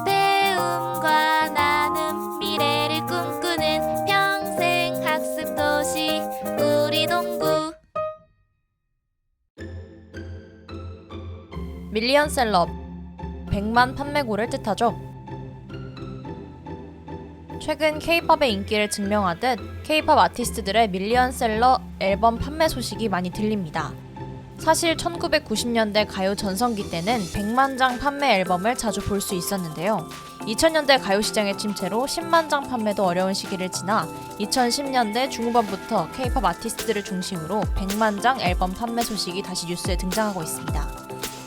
배움과 나눔 미래를 꿈꾸는 평생 학습 도시 우리 동구. 밀리언셀러 100만 판매고를 뜻하죠. 최근 K-팝의 인기를 증명하듯 K-팝 아티스트들의 밀리언셀러 앨범 판매 소식이 많이 들립니다. 사실 1990년대 가요 전성기 때는 100만 장 판매 앨범을 자주 볼 수 있었는데요. 2000년대 가요 시장의 침체로 10만 장 판매도 어려운 시기를 지나 2010년대 중후반부터 K-팝 아티스트들을 중심으로 100만 장 앨범 판매 소식이 다시 뉴스에 등장하고 있습니다.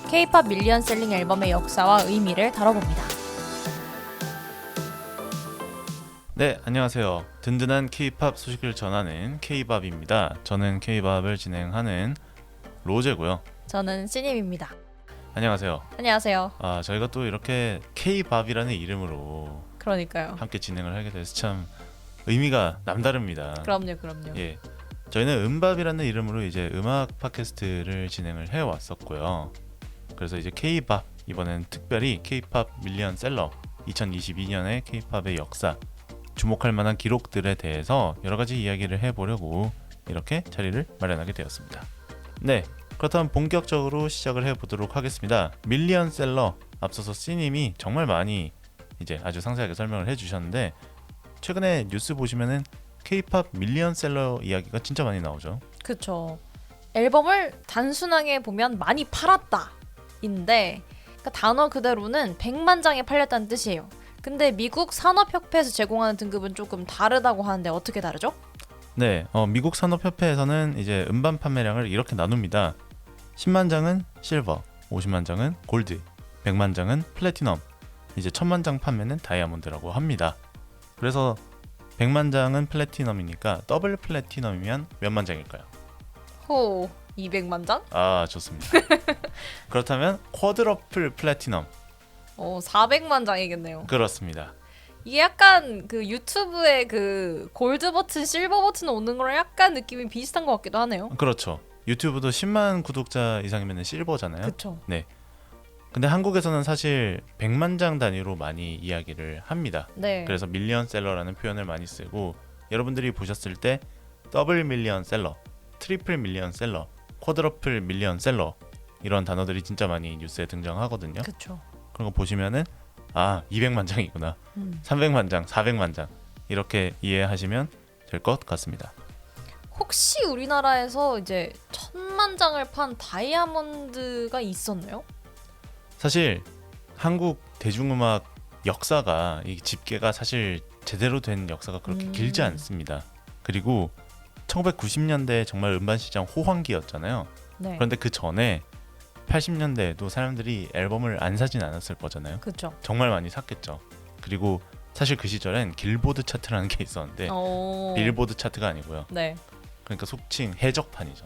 K-팝 밀리언셀링 앨범의 역사와 의미를 다뤄봅니다. 네, 안녕하세요. 든든한 K-팝 소식을 전하는 K-팝입니다. 저는 K-팝을 진행하는 로제고요. 저는 씨님입니다. 안녕하세요. 안녕하세요. 저희가 또 이렇게 K-팝이라는 이름으로 그러니까요. 함께 진행을 하게 돼서 참 의미가 남다릅니다. 그럼요. 예, 저희는 음밥이라는 이름으로 이제 음악 팟캐스트를 진행을 해왔었고요. 그래서 이제 K-팝, 이번엔 특별히 K-팝 밀리언셀러 2022년의 K-팝의 역사, 주목할 만한 기록들에 대해서 여러 가지 이야기를 해보려고 이렇게 자리를 마련하게 되었습니다. 네, 그렇다면 본격적으로 시작을 해보도록 하겠습니다. 밀리언셀러, 앞서서 C님이 정말 많이 이제 아주 상세하게 설명을 해주셨는데, 최근에 뉴스 보시면은 K-팝 밀리언셀러 이야기가 진짜 많이 나오죠. 그쵸. 앨범을 단순하게 보면 많이 팔았다 인데, 그러니까 단어 그대로는 100만 장이 팔렸다는 뜻이에요. 근데 미국 산업협회에서 제공하는 등급은 조금 다르다고 하는데 어떻게 다르죠? 네, 미국 산업협회에서는 이제 음반 판매량을 이렇게 나눕니다. 10만 장은 실버, 50만 장은 골드, 100만 장은 플래티넘, 이제 1000만 장 판매는 다이아몬드라고 합니다. 그래서 100만 장은 플래티넘이니까 더블 플래티넘이면 몇만 장일까요? 200만 장? 좋습니다. 그렇다면 쿼드러플 플래티넘. 400만 장이겠네요. 그렇습니다. 이게 약간 그 유튜브에 그 골드 버튼, 실버 버튼 오는 거랑 약간 느낌이 비슷한 것 같기도 하네요. 그렇죠. 유튜브도 10만 구독자 이상이면 실버잖아요. 그쵸. 네. 근데 한국에서는 사실 100만 장 단위로 많이 이야기를 합니다. 네. 그래서 밀리언셀러라는 표현을 많이 쓰고, 여러분들이 보셨을 때 더블 밀리언셀러, 트리플 밀리언셀러, 쿼드러플 밀리언셀러 이런 단어들이 진짜 많이 뉴스에 등장하거든요. 그쵸. 그런 거 보시면은 200만 장이구나, 300만 장, 400만 장 이렇게 이해하시면 될 것 같습니다. 혹시 우리나라에서 이제 1000만 장을 판 다이아몬드가 있었나요? 사실 한국 대중음악 역사가, 이 집계가 사실 제대로 된 역사가 그렇게 길지 않습니다. 그리고 1990년대 정말 음반 시장 호황기였잖아요. 네. 그런데 그 전에 80년대에도 사람들이 앨범을 안 사진 않았을 거잖아요. 그쵸. 정말 많이 샀겠죠. 그리고 사실 그 시절엔 길보드 차트라는 게 있었는데 빌보드 차트가 아니고요. 네. 그러니까 속칭 해적판이죠.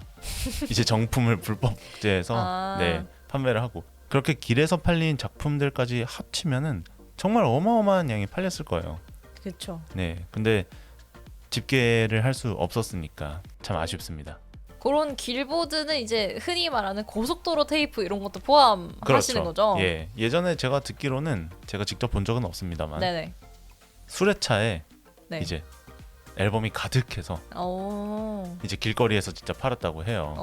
이제 정품을 불법 복제해서 판매를 하고, 그렇게 길에서 팔린 작품들까지 합치면은 정말 어마어마한 양이 팔렸을 거예요. 그쵸. 네, 근데 집계를 할 수 없었으니까 참 아쉽습니다. 그런 길보드는 이제 흔히 말하는 고속도로 테이프 이런 것도 포함하시는 거죠? 예, 예전에 제가 듣기로는, 제가 직접 본 적은 없습니다만, 네네. 수레차에 네. 이제 앨범이 가득해서 이제 길거리에서 진짜 팔았다고 해요.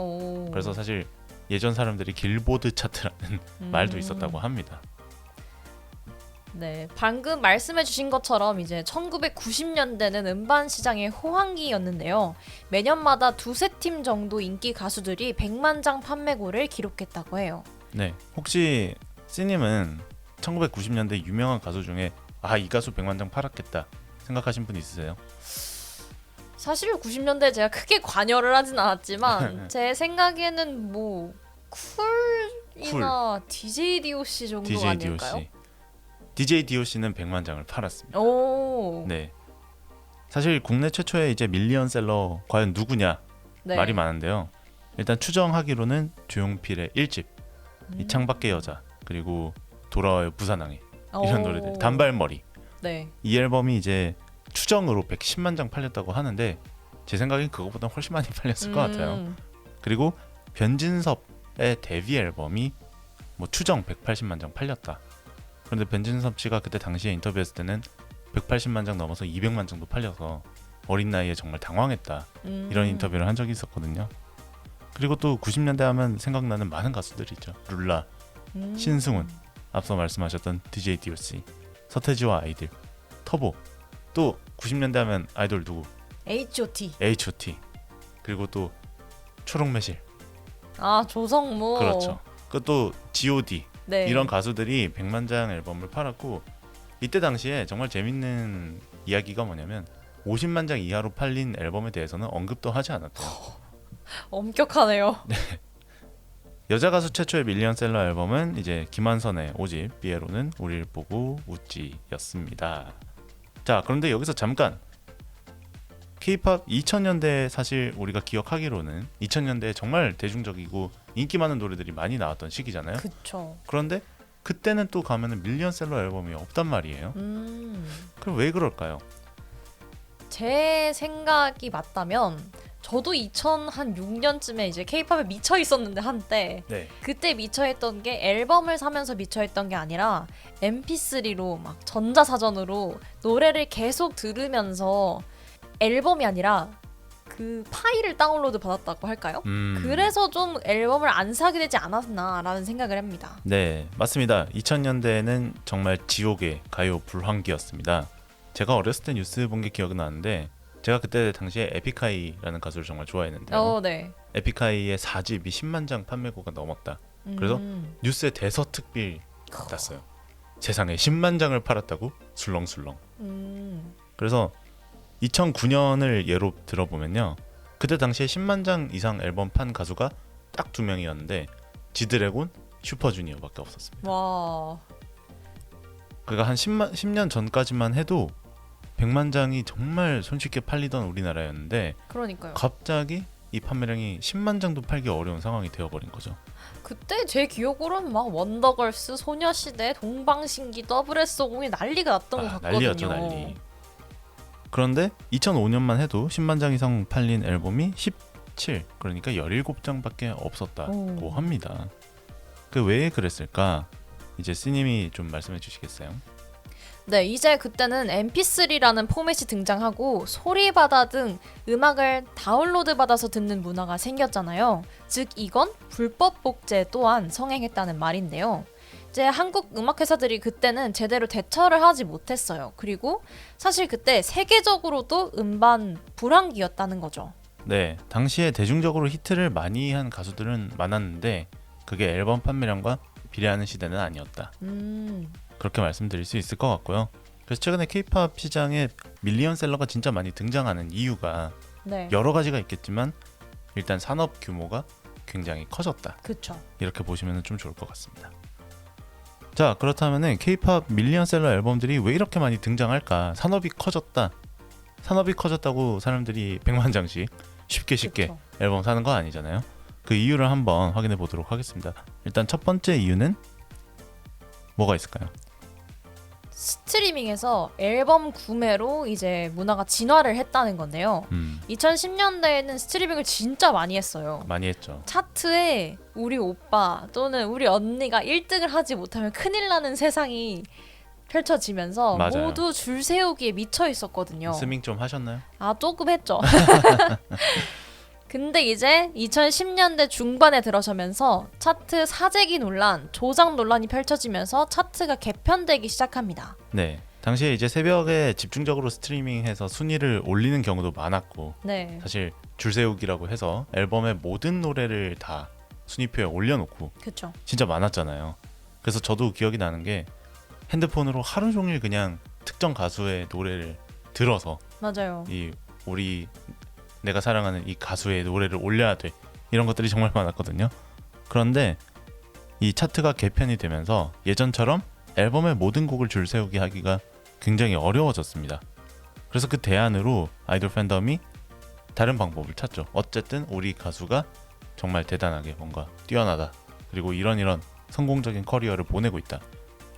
그래서 사실 예전 사람들이 길보드 차트라는 말도 있었다고 합니다. 네, 방금 말씀해주신 것처럼 이제 1990년대는 음반 시장의 호황기였는데요. 매년마다 두세 팀 정도 인기 가수들이 100만 장 판매고를 기록했다고 해요. 네, 혹시 C님은 1990년대 유명한 가수 중에 이 가수 100만 장 팔았겠다 생각하신 분 있으세요? 사실 90년대에 제가 크게 관여를 하진 않았지만 제 생각에는 뭐 쿨이나 DJ DOC 정도 DJ 아닐까요? DOC. DJ DOC는 100만 장을 팔았습니다. 오. 네. 사실 국내 최초의 이제 밀리언셀러 과연 누구냐 네. 말이 많은데요. 일단 추정하기로는 조용필의 1집, 이 창밖의 여자, 그리고 돌아와요 부산항에 이런 노래들, 단발머리. 네. 이 앨범이 이제 추정으로 110만 장 팔렸다고 하는데, 제 생각엔 그거보다 훨씬 많이 팔렸을 것 같아요. 그리고 변진섭의 데뷔 앨범이 뭐 추정 180만 장 팔렸다. 그런데 벤진섭 씨가 그때 당시에 인터뷰했을 때는 180만 장 넘어서 200만 장도 팔려서 어린 나이에 정말 당황했다. 이런 인터뷰를 한 적이 있었거든요. 그리고 또 90년대 하면 생각나는 많은 가수들이 있죠. 룰라, 신승훈, 앞서 말씀하셨던 DJ DOC, 서태지와 아이들, 터보, 또 90년대 하면 아이돌 누구? H.O.T. H.O.T. 그리고 또 초록매실. 아 조성모. 그렇죠. 그또 G.O.D. 네. 이런 가수들이 100만 장 앨범을 팔았고 이때 당시에 정말 재밌는 이야기가 뭐냐면 50만 장 이하로 팔린 앨범에 대해서는 언급도 하지 않았대요. 엄격하네요. 여자 가수 최초의 밀리언셀러 앨범은 이제 김한선의 5집 삐에로는 우릴 보고 웃지였습니다. 자, 그런데 여기서 잠깐 K-팝 2000년대 사실 우리가 기억하기로는 2000년대에 정말 대중적이고 인기 많은 노래들이 많이 나왔던 시기잖아요. 그쵸. 그런데 그때는 또 가면은 밀리언셀러 앨범이 없단 말이에요. 그럼 왜 그럴까요? 제 생각이 맞다면 저도 2006년쯤에 이제 K-팝에 미쳐 있었는데 한때 네. 그때 미쳐 있던 게 앨범을 사면서 미쳐 있던 게 아니라 MP3로 막 전자사전으로 노래를 계속 들으면서 앨범이 아니라 그 파일을 다운로드 받았다고 할까요? 그래서 좀 앨범을 안 사게 되지 않았나라는 생각을 합니다. 네, 맞습니다. 2000년대에는 정말 지옥의 가요 불황기였습니다. 제가 어렸을 때 뉴스 본 게 기억이 나는데 제가 그때 당시에 에픽하이라는 가수를 정말 좋아했는데요. 네. 에픽하이의 4집이 10만 장 판매고가 넘었다. 그래서 뉴스에 대서특필 났어요. 세상에 10만 장을 팔았다고? 술렁술렁. 그래서 2009년을 예로 들어보면요. 그때 당시에 10만 장 이상 앨범 판 가수가 딱 2명이었는데 지드래곤, 슈퍼주니어밖에 없었습니다. 와. 그러니까 한 10년 전까지만 해도 100만 장이 정말 손쉽게 팔리던 우리나라였는데 그러니까요. 갑자기 이 판매량이 10만 장도 팔기 어려운 상황이 되어버린 거죠. 그때 제 기억으로는 막 원더걸스, 소녀시대, 동방신기, 더블S50이 난리가 났던 것 같거든요. 난리였죠, 난리. 그런데 2005년만 해도 10만 장 이상 팔린 앨범이 17, 그러니까 17장밖에 없었다고 합니다. 그 왜 그랬을까? 이제 씨님이 좀 말씀해 주시겠어요? 네, 이제 그때는 MP3라는 포맷이 등장하고 소리바다 등 음악을 다운로드 받아서 듣는 문화가 생겼잖아요. 즉 이건 불법 복제 또한 성행했다는 말인데요. 이제 한국 음악회사들이 그때는 제대로 대처를 하지 못했어요. 그리고 사실 그때 세계적으로도 음반 불황기였다는 거죠. 네, 당시에 대중적으로 히트를 많이 한 가수들은 많았는데 그게 앨범 판매량과 비례하는 시대는 아니었다. 그렇게 말씀드릴 수 있을 것 같고요. 그래서 최근에 K-팝 시장에 밀리언셀러가 진짜 많이 등장하는 이유가 네. 여러 가지가 있겠지만 일단 산업 규모가 굉장히 커졌다. 그렇죠. 이렇게 보시면 좀 좋을 것 같습니다. 자, 그렇다면은 K-팝 밀리언셀러 앨범들이 왜 이렇게 많이 등장할까? 산업이 커졌다. 산업이 커졌다고 사람들이 100만 장씩 쉽게 그쵸. 앨범 사는 거 아니잖아요. 그 이유를 한번 확인해 보도록 하겠습니다. 일단 첫 번째 이유는 뭐가 있을까요? 스트리밍에서 앨범 구매로 이제 문화가 진화를 했다는 건데요. 2010년대에는 스트리밍을 진짜 많이 했어요. 많이 했죠. 차트에 우리 오빠 또는 우리 언니가 1등을 하지 못하면 큰일 나는 세상이 펼쳐지면서 맞아요. 모두 줄 세우기에 미쳐 있었거든요. 스밍 좀 하셨나요? 아, 조금 했죠. 근데 이제 2010년대 중반에 들어서면서 차트 사재기 논란, 조작 논란이 펼쳐지면서 차트가 개편되기 시작합니다. 네. 당시에 이제 새벽에 집중적으로 스트리밍해서 순위를 올리는 경우도 많았고 네. 사실 줄세우기라고 해서 앨범의 모든 노래를 다 순위표에 올려놓고 그렇죠. 진짜 많았잖아요. 그래서 저도 기억이 나는 게 핸드폰으로 하루 종일 그냥 특정 가수의 노래를 들어서 맞아요. 이 우리 내가 사랑하는 이 가수의 노래를 올려야 돼, 이런 것들이 정말 많았거든요. 그런데 이 차트가 개편이 되면서 예전처럼 앨범의 모든 곡을 줄 세우기 하기가 굉장히 어려워졌습니다. 그래서 그 대안으로 아이돌 팬덤이 다른 방법을 찾죠. 어쨌든 우리 가수가 정말 대단하게 뭔가 뛰어나다, 그리고 이런 성공적인 커리어를 보내고 있다.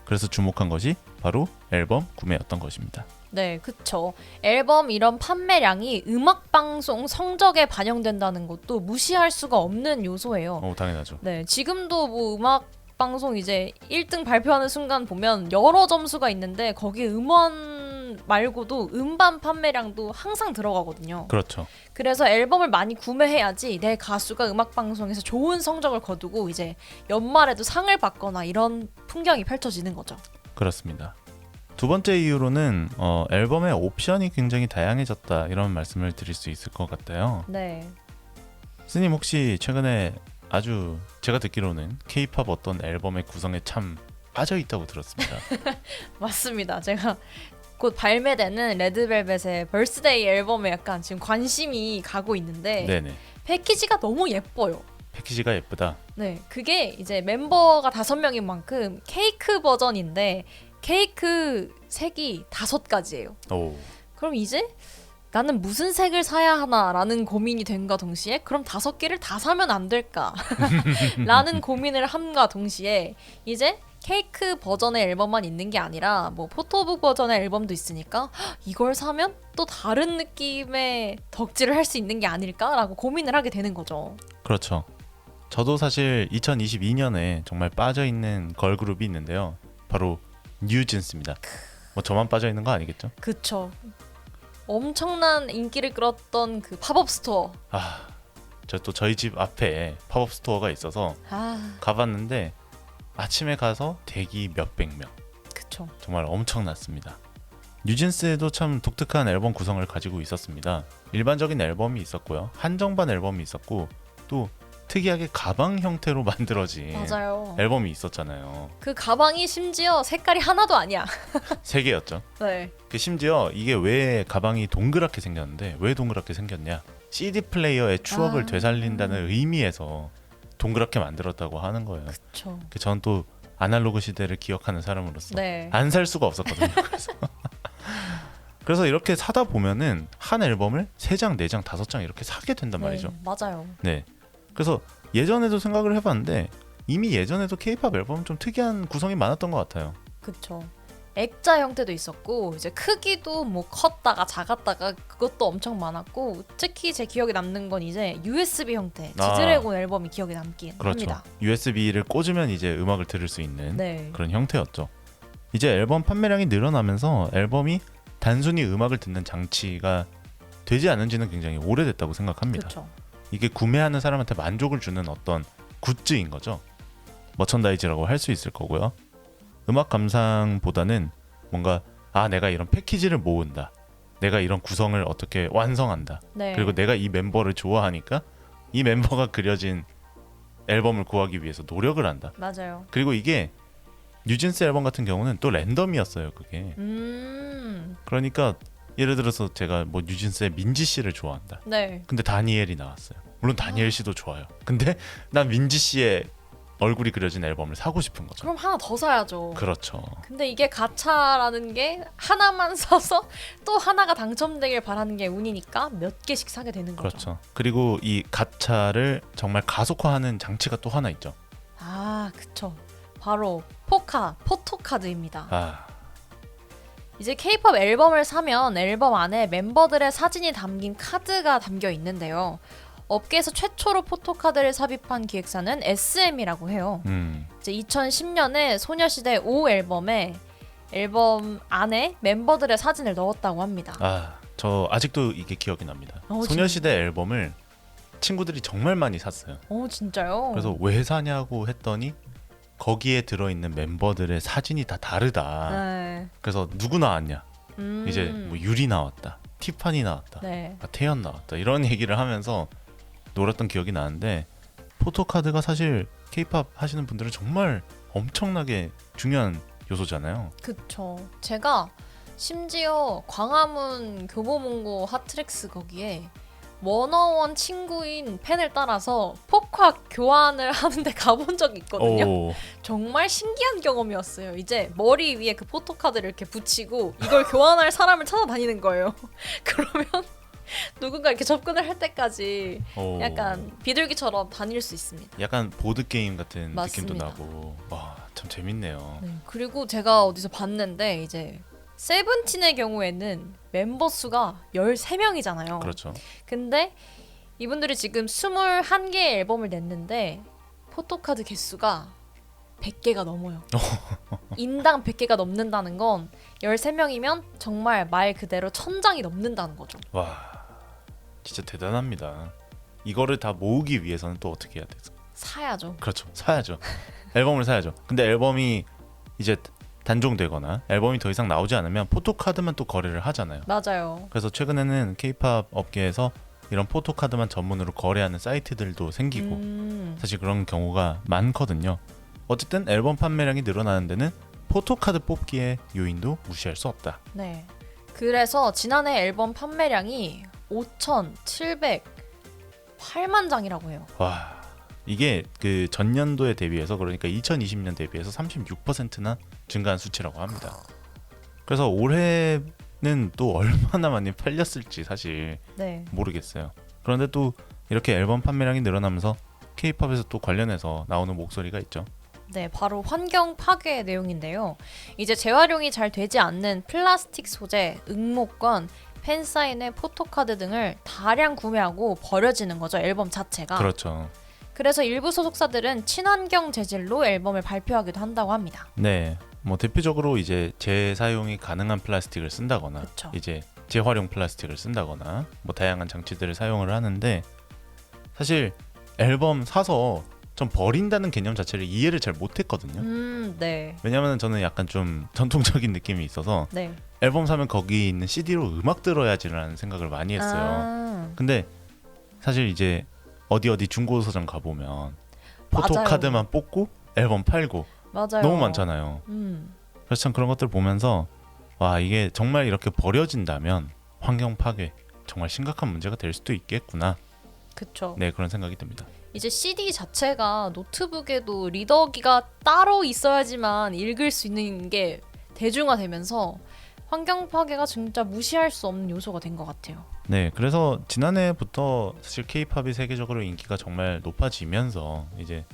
그래서 주목한 것이 바로 앨범 구매였던 것입니다. 네, 그쵸. 앨범 이런 판매량이 음악방송 성적에 반영된다는 것도 무시할 수가 없는 요소예요. 당연하죠. 네, 지금도 뭐 음악 방송 이제 1등 발표하는 순간 보면 여러 점수가 있는데 거기에 음원 말고도 음반 판매량도 항상 들어가거든요. 그렇죠. 그래서 앨범을 많이 구매해야지 내 가수가 음악 방송에서 좋은 성적을 거두고 이제 연말에도 상을 받거나 이런 풍경이 펼쳐지는 거죠. 그렇습니다. 두 번째 이유로는 앨범의 옵션이 굉장히 다양해졌다 이런 말씀을 드릴 수 있을 것 같아요. 네. 스님 혹시 최근에 아주 제가 듣기로는 K-팝 어떤 앨범의 구성에 참 빠져 있다고 들었습니다. 맞습니다. 제가 곧 발매되는 레드벨벳의 벌스데이 앨범에 약간 지금 관심이 가고 있는데 네네. 패키지가 너무 예뻐요. 패키지가 예쁘다. 네, 그게 이제 멤버가 5명인 만큼 케이크 버전인데 케이크 색이 5가지예요. 오. 그럼 이제 나는 무슨 색을 사야 하나라는 고민이 된과 동시에 그럼 5개를 다 사면 안 될까? 라는 고민을 함과 동시에 이제 케이크 버전의 앨범만 있는 게 아니라 뭐 포토북 버전의 앨범도 있으니까 이걸 사면 또 다른 느낌의 덕질을 할 수 있는 게 아닐까라고 고민을 하게 되는 거죠. 그렇죠. 저도 사실 2022년에 정말 빠져있는 걸그룹이 있는데요. 바로 뉴진스입니다. 뭐 저만 빠져있는 거 아니겠죠? 그쵸. 엄청난 인기를 끌었던 그 팝업 스토어. 저 또 저희 집 앞에 팝업 스토어가 있어서 가봤는데 아침에 가서 대기 몇백 명. 그쵸. 정말 엄청났습니다. 뉴진스에도 참 독특한 앨범 구성을 가지고 있었습니다. 일반적인 앨범이 있었고요. 한정판 앨범이 있었고 또 특이하게 가방 형태로 만들어진 맞아요. 앨범이 있었잖아요. 그 가방이 심지어 색깔이 하나도 아니야. 3개였죠. 네. 그 심지어 이게 왜 가방이 동그랗게 생겼는데 왜 동그랗게 생겼냐? CD 플레이어의 추억을 되살린다는 의미에서 동그랗게 만들었다고 하는 거예요. 그쵸. 전 또 아날로그 시대를 기억하는 사람으로서 네. 안 살 수가 없었거든요. 그래서 이렇게 사다 보면은 한 앨범을 3장, 4장, 5장 이렇게 사게 된단 말이죠. 네, 맞아요. 네. 그래서 예전에도 생각을 해봤는데 이미 예전에도 K-팝 앨범은 좀 특이한 구성이 많았던 것 같아요. 그쵸. 액자 형태도 있었고 이제 크기도 뭐 컸다가 작았다가 그것도 엄청 많았고 특히 제 기억에 남는 건 이제 USB 형태 지드래곤 앨범이 기억에 남긴 그렇죠. 합니다. USB를 꽂으면 이제 음악을 들을 수 있는 네. 그런 형태였죠. 이제 앨범 판매량이 늘어나면서 앨범이 단순히 음악을 듣는 장치가 되지 않은 지는 굉장히 오래됐다고 생각합니다. 그쵸. 이게 구매하는 사람한테 만족을 주는 어떤 굿즈인 거죠. 머천다이즈라고 할 수 있을 거고요. 음악 감상보다는 뭔가 내가 이런 패키지를 모은다. 내가 이런 구성을 어떻게 완성한다. 네. 그리고 내가 이 멤버를 좋아하니까 이 멤버가 그려진 앨범을 구하기 위해서 노력을 한다. 맞아요. 그리고 이게 뉴진스 앨범 같은 경우는 또 랜덤이었어요. 그게. 그러니까 예를 들어서 제가 뭐 뉴진스의 민지 씨를 좋아한다. 네. 근데 다니엘이 나왔어요. 물론 다니엘 씨도 좋아요. 근데 난 민지 씨의 얼굴이 그려진 앨범을 사고 싶은 거죠. 그럼 하나 더 사야죠. 그렇죠. 근데 이게 가차라는 게 하나만 사서 또 하나가 당첨되길 바라는 게 운이니까 몇 개씩 사게 되는 거죠. 그렇죠. 그리고 이 가차를 정말 가속화하는 장치가 또 하나 있죠. 그쵸. 바로 포토카드입니다. 이제 K-팝 앨범을 사면 앨범 안에 멤버들의 사진이 담긴 카드가 담겨 있는데요. 업계에서 최초로 포토카드를 삽입한 기획사는 SM이라고 해요. 이제 2010년에 소녀시대 5 앨범 안에 멤버들의 사진을 넣었다고 합니다. 저 아직도 이게 기억이 납니다. 진짜? 소녀시대 앨범을 친구들이 정말 많이 샀어요. 진짜요? 그래서 왜 사냐고 했더니 거기에 들어있는 멤버들의 사진이 다 다르다. 네. 그래서 누구 나왔냐? 이제 뭐 유리 나왔다, 티파니 나왔다, 네. 태연 나왔다 이런 얘기를 하면서 놀았던 기억이 나는데 포토카드가 사실 K-팝 하시는 분들은 정말 엄청나게 중요한 요소잖아요. 그쵸. 제가 심지어 광화문 교보문고 핫트랙스 거기에 워너원 친구인 팬을 따라서 포카 교환을 하는데 가본 적이 있거든요. 정말 신기한 경험이었어요. 이제 머리 위에 그 포토카드를 이렇게 붙이고 이걸 교환할 사람을 찾아다니는 거예요. 그러면 누군가 이렇게 접근을 할 때까지 약간 비둘기처럼 다닐 수 있습니다. 약간 보드게임 같은 맞습니다. 느낌도 나고 참 재밌네요. 네, 그리고 제가 어디서 봤는데 이제 세븐틴의 경우에는 멤버 수가 13명이잖아요. 그렇죠. 근데 이분들이 지금 21개의 앨범을 냈는데 포토카드 개수가 100개가 넘어요. 인당 100개가 넘는다는 건 13명이면 정말 말 그대로 1000장이 넘는다는 거죠. 와, 진짜 대단합니다. 이거를 다 모으기 위해서는 또 어떻게 해야 되죠? 사야죠. 그렇죠, 사야죠. 앨범을 사야죠. 근데 앨범이 이제 단종되거나 앨범이 더 이상 나오지 않으면 포토카드만 또 거래를 하잖아요. 맞아요. 그래서 최근에는 K-팝 업계에서 이런 포토카드만 전문으로 거래하는 사이트들도 생기고 사실 그런 경우가 많거든요. 어쨌든 앨범 판매량이 늘어나는 데는 포토카드 뽑기의 요인도 무시할 수 없다. 네. 그래서 지난해 앨범 판매량이 5,708만 장이라고 해요. 와, 이게 그 전년도에 대비해서 그러니까 2020년 대비해서 36%나 증가한 수치라고 합니다. 그래서 올해는 또 얼마나 많이 팔렸을지 사실 네. 모르겠어요. 그런데 또 이렇게 앨범 판매량이 늘어나면서 K-팝에서 또 관련해서 나오는 목소리가 있죠. 네, 바로 환경 파괴 내용인데요. 이제 재활용이 잘 되지 않는 플라스틱 소재, 응모권, 팬사인회, 포토카드 등을 다량 구매하고 버려지는 거죠, 앨범 자체가. 그렇죠. 그래서 일부 소속사들은 친환경 재질로 앨범을 발표하기도 한다고 합니다. 네, 뭐 대표적으로 이제 재사용이 가능한 플라스틱을 쓴다거나 그쵸. 이제 재활용 플라스틱을 쓴다거나 뭐 다양한 장치들을 사용을 하는데 사실 앨범 사서 전 버린다는 개념 자체를 이해를 잘 못했거든요. 네. 왜냐면 저는 약간 좀 전통적인 느낌이 있어서 네. 앨범 사면 거기 있는 CD로 음악 들어야지라는 생각을 많이 했어요. 아, 근데 사실 이제 어디 중고 서점 가보면 포토카드만 뽑고 앨범 팔고 맞아요. 너무 많잖아요. 그래서 참 그런 것들 보면서 와, 이게 정말 이렇게 버려진다면 환경 파괴 정말 심각한 문제가 될 수도 있겠구나. 그쵸. 네, 그런 생각이 듭니다. 이제 CD 자체가 노트북에도 리더기가 따로 있어야지만 읽을 수 있는 게 대중화되면서 환경 파괴가 진짜 무시할 수 없는 요소가 된 것 같아요. 네, 그래서 지난해부터 사실 K-팝이 세계적으로 인기가 정말 높아지면서 이제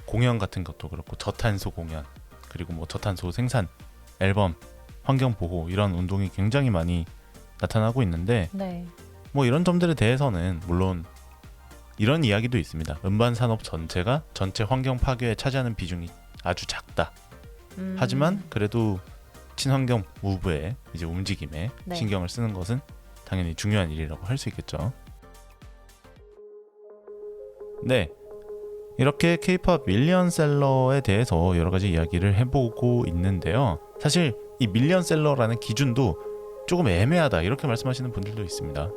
공연 같은 것도 그렇고 저탄소 공연 그리고 뭐 저탄소 생산, 앨범, 환경 보호 이런 운동이 굉장히 많이 나타나고 있는데 네. 뭐 이런 점들에 대해서는 물론 이런 이야기도 있습니다. 음반 산업 전체가 전체 환경 파괴에 차지하는 비중이 아주 작다. 하지만 그래도 친환경 무브의 이제 움직임에 네. 신경을 쓰는 것은 당연히 중요한 일이라고 할 수 있겠죠. 네, 이렇게 K-팝 밀리언셀러에 대해서 여러 가지 이야기를 해보고 있는데요. 사실 이 밀리언셀러라는 기준도 조금 애매하다 이렇게 말씀하시는 분들도 있습니다.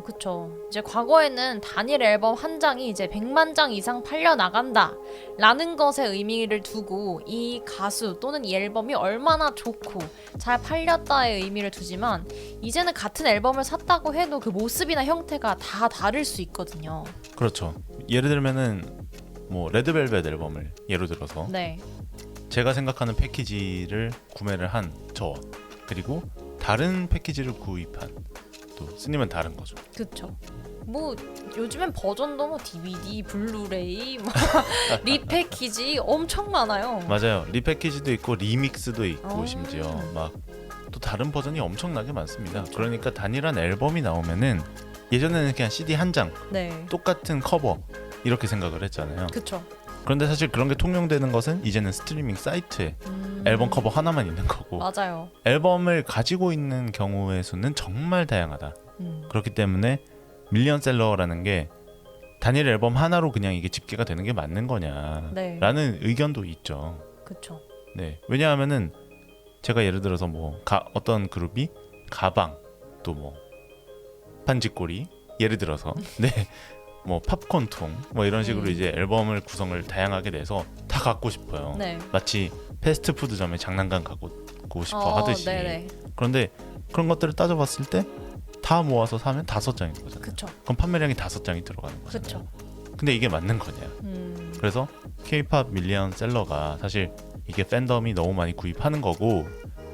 그쵸. 이제 과거에는 단일 앨범 한 장이 이제 100만 장 이상 팔려 나간다 라는 것에 의미를 두고 이 가수 또는 이 앨범이 얼마나 좋고 잘 팔렸다의 의미를 두지만 이제는 같은 앨범을 샀다고 해도 그 모습이나 형태가 다 다를 수 있거든요. 그렇죠. 예를 들면은 뭐 레드벨벳 앨범을 예로 들어서 네. 제가 생각하는 패키지를 구매를 한 저와 그리고 다른 패키지를 구입한 또 스님은 다른 거죠. 그쵸. 뭐 요즘엔 버전도 뭐 DVD, 블루레이, 뭐 리패키지 엄청 많아요. 맞아요. 리패키지도 있고 리믹스도 있고 어. 심지어 막 또 다른 버전이 엄청나게 많습니다. 그러니까 단일한 앨범이 나오면은 예전에는 그냥 CD 한 장 네. 똑같은 커버 이렇게 생각을 했잖아요. 그쵸. 그런데 사실 그런 게 통용되는 것은 이제는 스트리밍 사이트에 앨범 커버 하나만 있는 거고 맞아요. 앨범을 가지고 있는 경우의 수는 정말 다양하다. 그렇기 때문에 밀리언셀러라는 게 단일 앨범 하나로 그냥 이게 집계가 되는 게 맞는 거냐라는 네. 의견도 있죠. 그쵸. 네, 왜냐하면은 제가 예를 들어서 뭐 어떤 그룹이 가방 또 뭐 반지꼬리 예를 들어서 네. 뭐 팝콘통 뭐 이런 식으로 이제 앨범을 구성을 다양하게 내서 다 갖고 싶어요. 네. 마치 패스트푸드점에 장난감 갖고 싶어 하듯이. 네네. 그런데 그런 것들을 따져봤을 때 다 모아서 사면 5장인 거잖아요. 그쵸. 그럼 판매량이 5장이 들어가는 거잖아요. 그쵸. 근데 이게 맞는 거냐? 그래서 K-팝 밀리언셀러가 사실 이게 팬덤이 너무 많이 구입하는 거고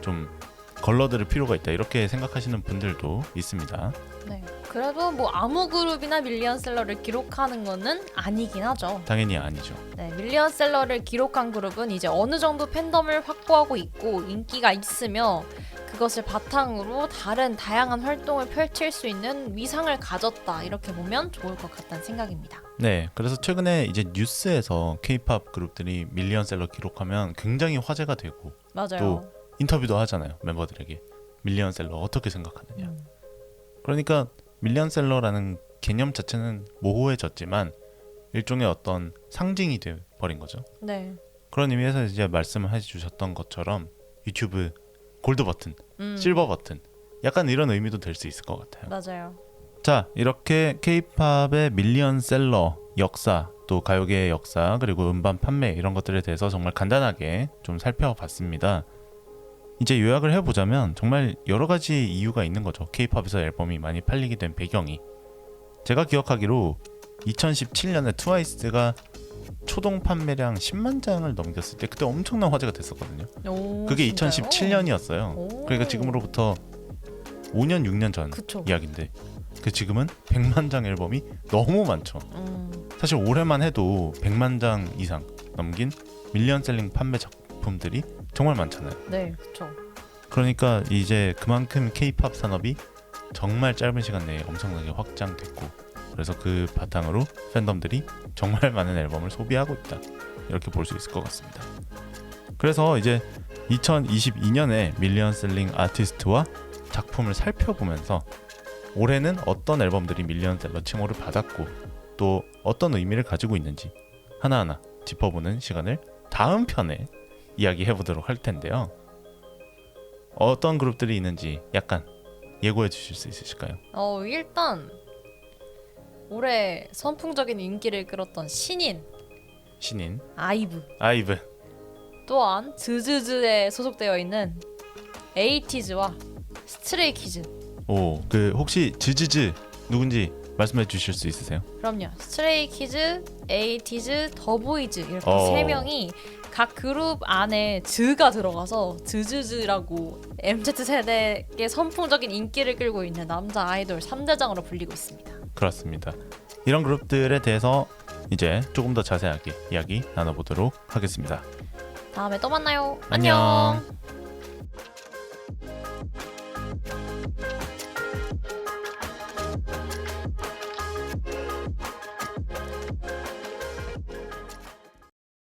좀 걸러들 필요가 있다 이렇게 생각하시는 분들도 있습니다. 네. 그래도 뭐 아무 그룹이나 밀리언셀러를 기록하는 거는 아니긴 하죠. 당연히 아니죠. 네, 밀리언셀러를 기록한 그룹은 이제 어느 정도 팬덤을 확보하고 있고 인기가 있으며 그것을 바탕으로 다른 다양한 활동을 펼칠 수 있는 위상을 가졌다 이렇게 보면 좋을 것 같다는 생각입니다. 네, 그래서 최근에 이제 뉴스에서 K-팝 그룹들이 밀리언셀러 기록하면 굉장히 화제가 되고 맞아요. 또 인터뷰도 하잖아요. 멤버들에게 밀리언셀러 어떻게 생각하느냐. 그러니까 밀리언셀러라는 개념 자체는 모호해졌지만 일종의 어떤 상징이 돼 버린 거죠. 네. 그런 의미에서 이제 말씀해 주셨던 것처럼 유튜브 골드 버튼, 실버 버튼 약간 이런 의미도 될 수 있을 것 같아요. 맞아요. 자, 이렇게 K-팝의 밀리언셀러 역사, 또 가요계의 역사, 그리고 음반 판매 이런 것들에 대해서 정말 간단하게 좀 살펴봤습니다. 이제 요약을 해보자면 정말 여러 가지 이유가 있는 거죠. K-팝에서 앨범이 많이 팔리게 된 배경이. 제가 기억하기로 2017년에 트와이스가 초동 판매량 10만 장을 넘겼을 때 그때 엄청난 화제가 됐었거든요. 오, 그게 진짜요? 2017년이었어요. 오. 그러니까 지금으로부터 5년, 6년 전 그쵸. 이야기인데 그 지금은 100만 장 앨범이 너무 많죠. 사실 올해만 해도 100만 장 이상 넘긴 밀리언셀링 판매 작품들이 정말 많잖아요. 네, 그렇죠. 그러니까 이제 그만큼 K-팝 산업이 정말 짧은 시간 내에 엄청나게 확장됐고 그래서 그 바탕으로 팬덤들이 정말 많은 앨범을 소비하고 있다. 이렇게 볼 수 있을 것 같습니다. 그래서 이제 2022년에 밀리언셀링 아티스트와 작품을 살펴보면서 올해는 어떤 앨범들이 밀리언셀러 칭호를 받았고 또 어떤 의미를 가지고 있는지 하나하나 짚어보는 시간을 다음 편에 이야기해보도록 할 텐데요. 어떤 그룹들이 있는지 약간 예고해 주실 수 있으실까요? 일단 올해 선풍적인 인기를 끌었던 신인 아이브, 아이브. 또한 즈즈즈에 소속되어 있는 에이티즈와 스트레이키즈. 오, 그 혹시 즈즈즈 누군지 말씀해 주실 수 있으세요? 그럼요. 스트레이키즈, 에이티즈, 더보이즈 이렇게 어. 세 명이 각 그룹 안에 즈가 들어가서 즈즈즈라고 MZ세대의 선풍적인 인기를 끌고 있는 남자 아이돌 3대장으로 불리고 있습니다. 그렇습니다. 이런 그룹들에 대해서 이제 조금 더 자세하게 이야기 나눠보도록 하겠습니다. 다음에 또 만나요. 안녕. 안녕.